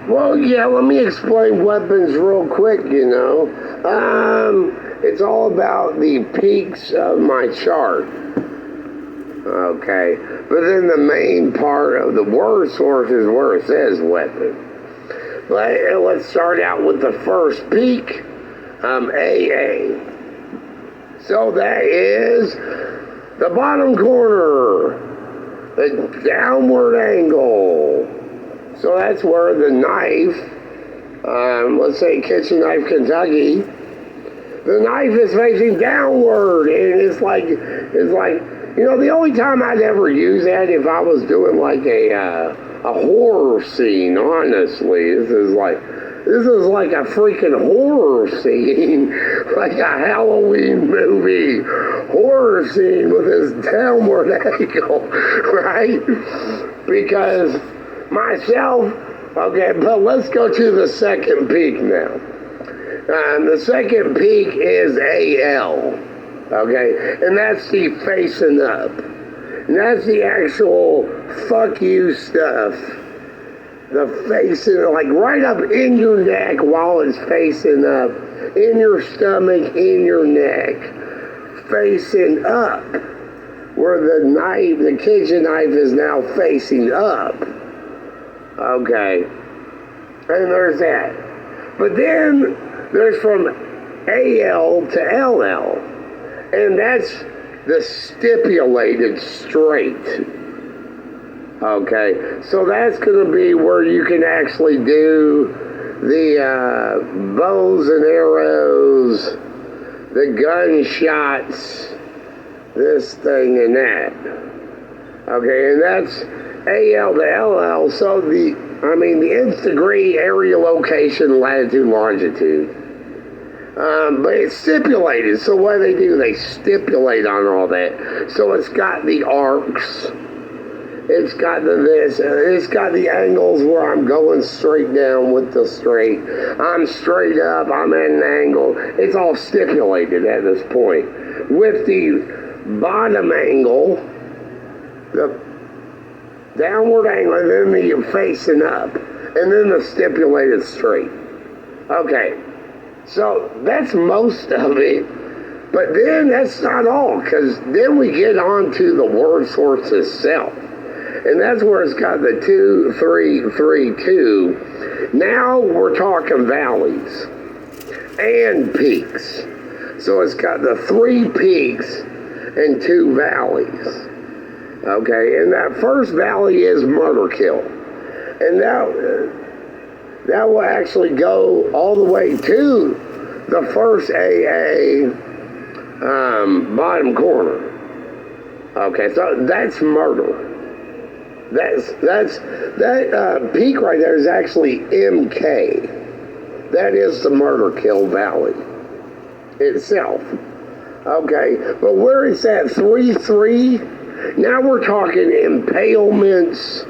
Well, yeah, let me explain weapons real quick, it's all about the peaks of my chart. Okay. But then the main part of the word source is where it says weapon. Let's start out with the first peak, AA. So that is the bottom corner, the downward angle. So that's where the knife, let's say kitchen knife Kentucky, the knife is facing downward, and it's like, the only time I'd ever use that if I was doing like a horror scene. Honestly, this is like a freaking horror scene, like a Halloween movie horror scene with this downward angle, right? Because myself, okay, but let's go to the second peak now. The second peak is AL, okay, and that's the facing up. And that's the actual fuck you stuff. The facing, like right up in your neck while it's facing up, in your stomach, in your neck, facing up, where the knife, the kitchen knife is now facing up. Okay, and there's that. But then there's from AL to LL, and that's the stipulated straight. Okay, so that's going to be where you can actually do the bows and arrows, the gunshots, this thing and that. Okay, and that's AL to LL. So the nth degree, area, location, latitude, longitude. But it's stipulated. So what do? They stipulate on all that. So it's got the arcs. It's got it's got the angles where I'm going straight down with the straight. I'm straight up, I'm at an angle. It's all stipulated at this point. With the bottom angle, the downward angle, and then the facing up, and then the stipulated straight. Okay, so that's most of it. But then that's not all, because then we get on to the word source itself. And that's where it's got the 2, 3, 3, 2. Now we're talking valleys and peaks. So it's got the 3 peaks and 2 valleys. Okay, and that first valley is Murder Kill. And that will actually go all the way to the first AA bottom corner. Okay, so that's murder. That peak right there is actually MK. That is the Murder Kill Valley itself. Okay, but where is that 3-3? Now we're talking impalements.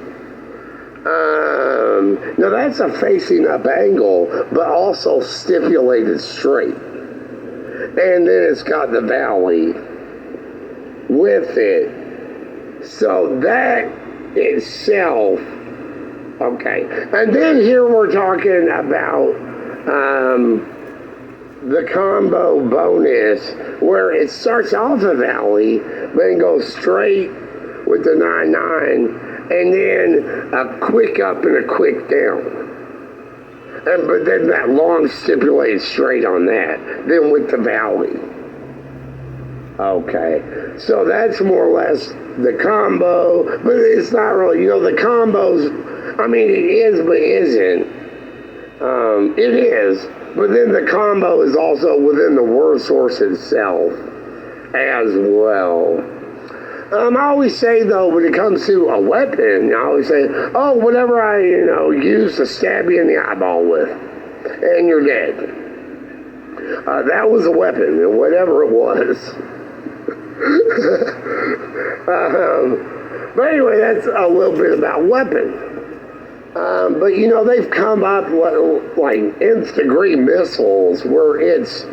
Now that's a facing up angle, but also stipulated straight. And then it's got the valley with it. So that itself, okay. And then here we're talking about the combo bonus, where it starts off a valley, but it goes straight with the 9-9, and then a quick up and a quick down. But then that long stipulated straight on that, then with the valley. Okay, so that's more or less the combo, but it's not really, the combos, it is, but isn't. It is, but then the combo is also within the word source itself as well. I always say, though, when it comes to a weapon, I always say, oh, whatever I, use to stab you in the eyeball with, and you're dead. That was a weapon, whatever it was. But anyway, that's a little bit about weapon. But they've come up with like nth degree missiles where it's,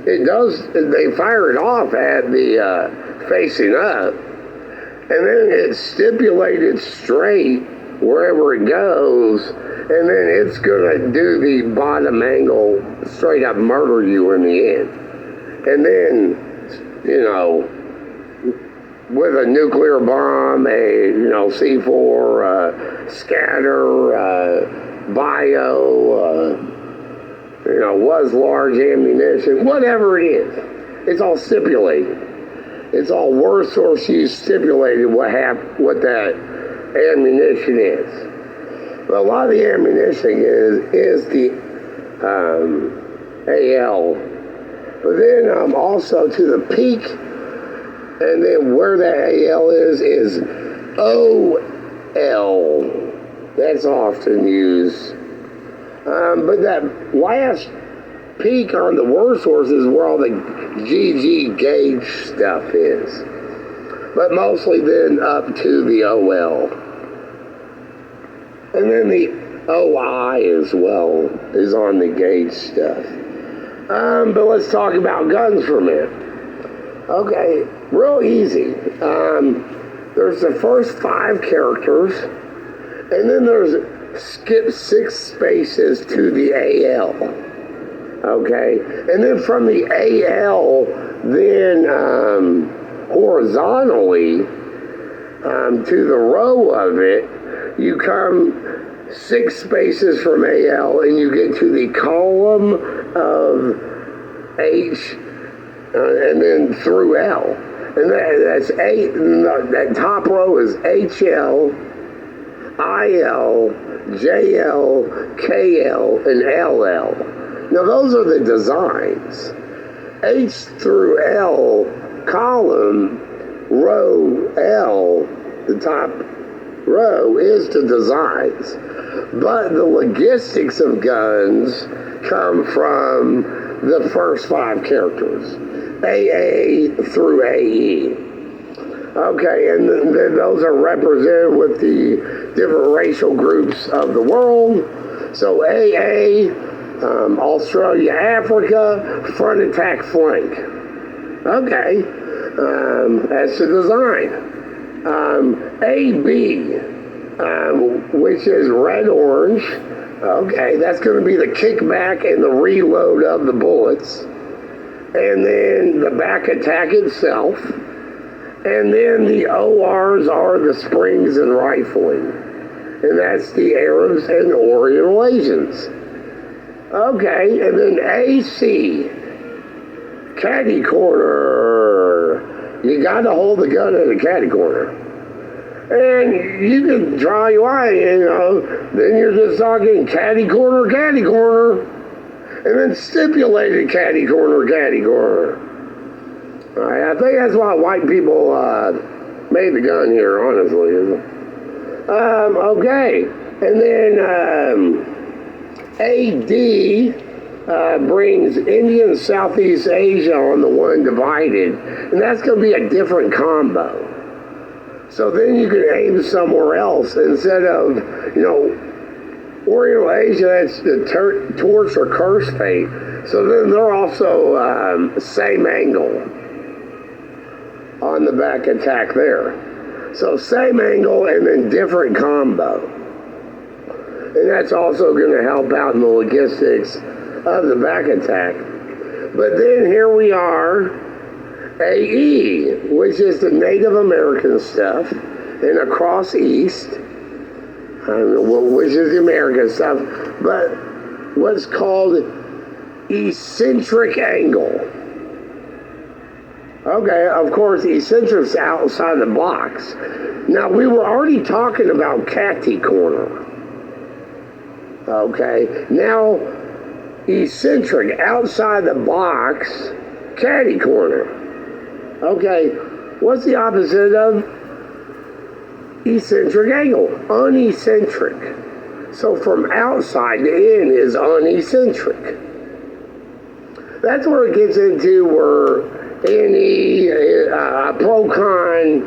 they fire it off at the facing up, and then it's stipulated straight wherever it goes, and then it's going to do the bottom angle, straight up murder you in the end. And then, with a nuclear bomb, C4, scatter, bio, was large ammunition, whatever it is. It's all stipulated. It's all war source use stipulated what that ammunition is. But a lot of the ammunition is the AL. But then also to the peak, and then where that AL is OL. That's often used. But that last peak on the war source is where all the GG gauge stuff is. But mostly then up to the OL. And then the OI as well is on the gauge stuff. But let's talk about guns for a minute. Okay, real easy. There's the first 5 characters, and then there's skip 6 spaces to the AL. Okay, and then from the AL, then horizontally to the row of it, you come 6 spaces from AL, and you get to the column of H, and then through L, and that's 8. That top row is HL, IL, JL, KL, and LL. Now those are the designs. H through L column, row L, the top row, is the designs. But the logistics of guns come from the first 5 characters, AA through AE. Okay, and then those are represented with the different racial groups of the world. So AA, Australia, Africa, front attack flank. Okay, that's the design. AB, which is red-orange. Okay, that's going to be the kickback and the reload of the bullets. And then the back attack itself. And then the ORs are the springs and rifling. And that's the Arabs and the Oriental Asians. Okay, and then AC, caddy corner. You got to hold the gun in the caddy corner. And you can draw your line, then you're just talking caddy corner, and then stipulated caddy corner. All right, I think that's why white people made the gun here, honestly. Okay, and then AD brings India and Southeast Asia on the one divided, and that's going to be a different combo. So then you can aim somewhere else instead of, Oriental Asia, that's the torch or curse fate. So then they're also same angle on the back attack there. So same angle and then different combo. And that's also going to help out in the logistics of the back attack. But then here we are, AE, which is the Native American stuff, and across East, which is the American stuff, but what's called eccentric angle. Okay, of course, eccentric's outside the box. Now, we were already talking about catty corner. Okay, now, eccentric, outside the box, catty corner. Okay, what's the opposite of eccentric angle? Uneccentric. So from outside to in is uneccentric. That's where it gets into where any pro-con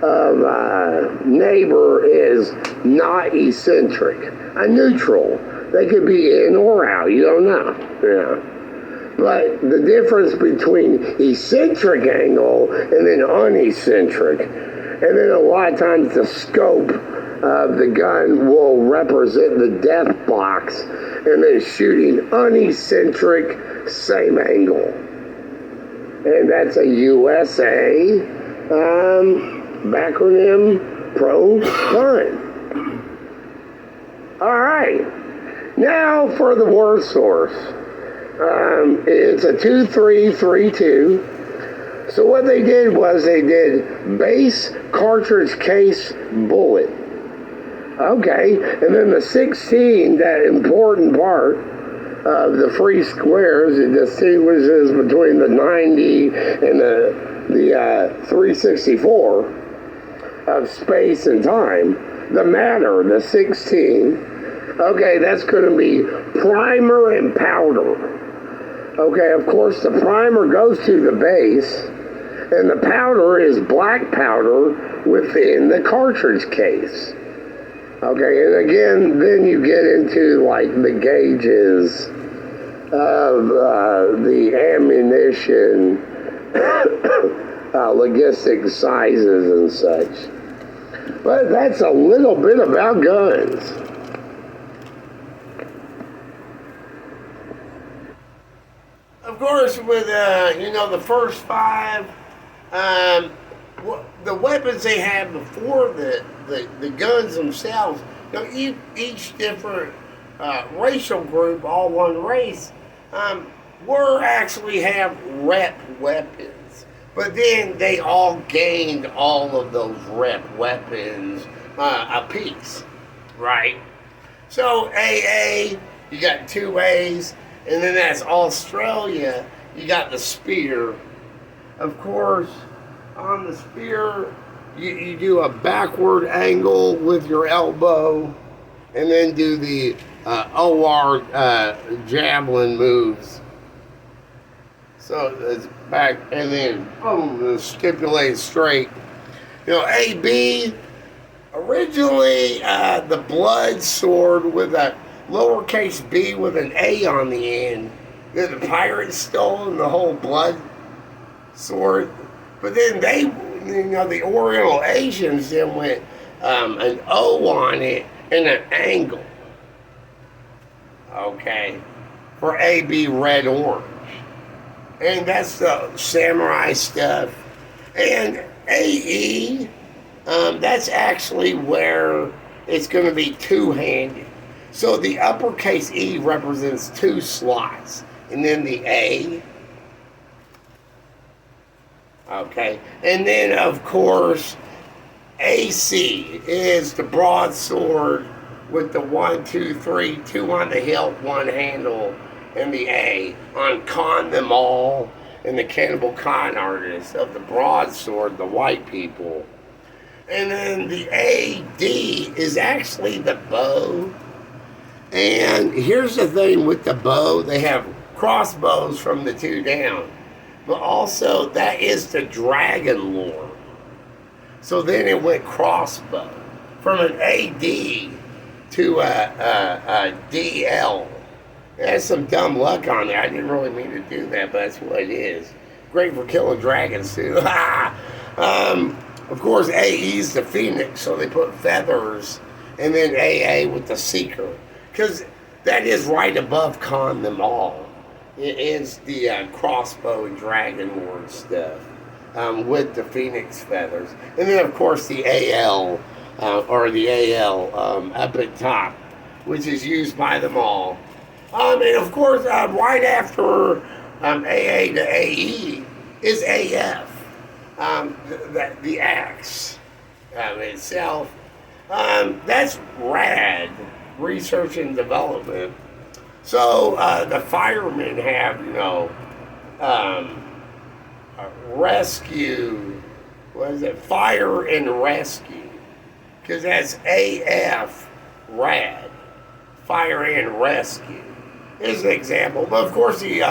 of neighbor is not eccentric. A neutral. They could be in or out. You don't know. Yeah. But the difference between eccentric angle and then uneccentric, and then a lot of times the scope of the gun will represent the death box, and then shooting uneccentric, same angle. And that's a USA backronym pro-gun. All right. Now for the word source. It's a 2332. So what they did was they did base cartridge case bullet. Okay, and then the 16, that important part of the free squares, it distinguishes between the 90 and the 364 of space and time. The matter, the 16, okay, that's going to be primer and powder. Okay, of course, the primer goes to the base, and the powder is black powder within the cartridge case. Okay, and again, then you get into like the gauges of the ammunition, logistic sizes and such. But that's a little bit about guns. Of course, with the first five, the weapons they had before the guns themselves, each different racial group, all one race, were actually have rep weapons. But then they all gained all of those rep weapons a piece, right? So AA, you got 2 A's, and then that's Australia, you got the spear. Of course, on the spear, you do a backward angle with your elbow, and then do the OR javelin moves. So it's back, and then boom, stipulate straight. AB, originally the blood sword with a lowercase b with an A on the end. Then the pirates stole the whole blood sword. But then they, the Oriental Asians then went an O on it and an angle. Okay. For AB, red, orange. And that's the samurai stuff. And AE, that's actually where it's going to be two-handed. So the uppercase E represents 2 slots. And then the A. Okay. And then, of course, AC is the broadsword with the 1, 2, 3, 2 on the hilt, 1 handle, and the A on Con Them All and the Cannibal Con Artists of the broadsword, the white people. And then the AD is actually the bow. And here's the thing with the bow, they have crossbows from the 2 down. But also, that is the dragon lore. So then it went crossbow. From an AD to a DL. That's some dumb luck on there. I didn't really mean to do that, but that's what it is. Great for killing dragons, too. Of course, AE's the phoenix, so they put feathers. And then AA with the seeker. Because that is right above Con Them All. It is the crossbow and dragon lord stuff with the phoenix feathers. And then, of course, the AL, or the AL up at top, which is used by them all. And, of course, right after AA to AE is AF, the axe itself. That's RAD, research and development. So the firemen have, rescue, fire and rescue, because that's AF, RAD, fire and rescue. Here's an example. But of course the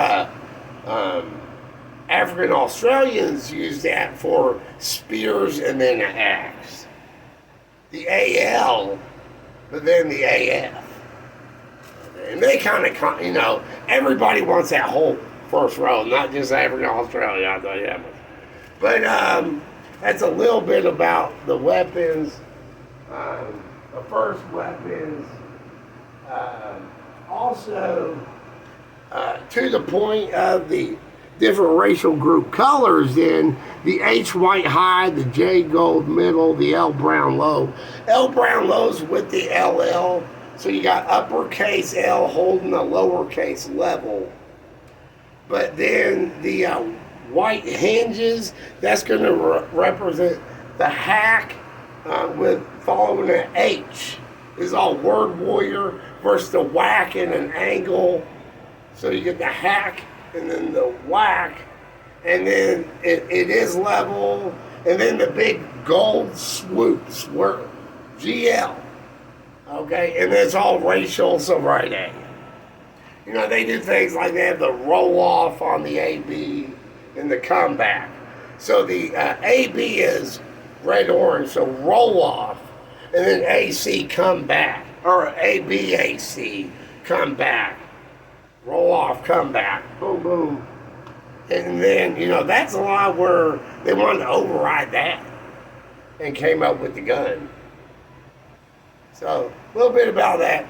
African Australians use that for spears and then an axe. The AL, but then the AF. And they kind of, everybody wants that whole first row, not just African Australia, I'll tell you that much. But that's a little bit about the weapons. the first weapons. Also, to the point of the different racial group colors, then the H white high, the J gold middle, the L brown low. L brown low's with the LL, so you got uppercase L holding a lowercase level. But then the white hinges, that's going to represent the hack with following an H. Is all word warrior versus the whack and an angle. So you get the hack and then the whack, and then it is level, and then the big gold swoops were GL. Okay, and it's all racial, so right A. You know, they do things like they have the roll off on the AB and the comeback. So the AB is red orange, so roll off, and then AC come back, or ABAC come back. Roll off, come back, boom, boom. And then, you know, that's a lot where they wanted to override that and came up with the gun. So, a little bit about that.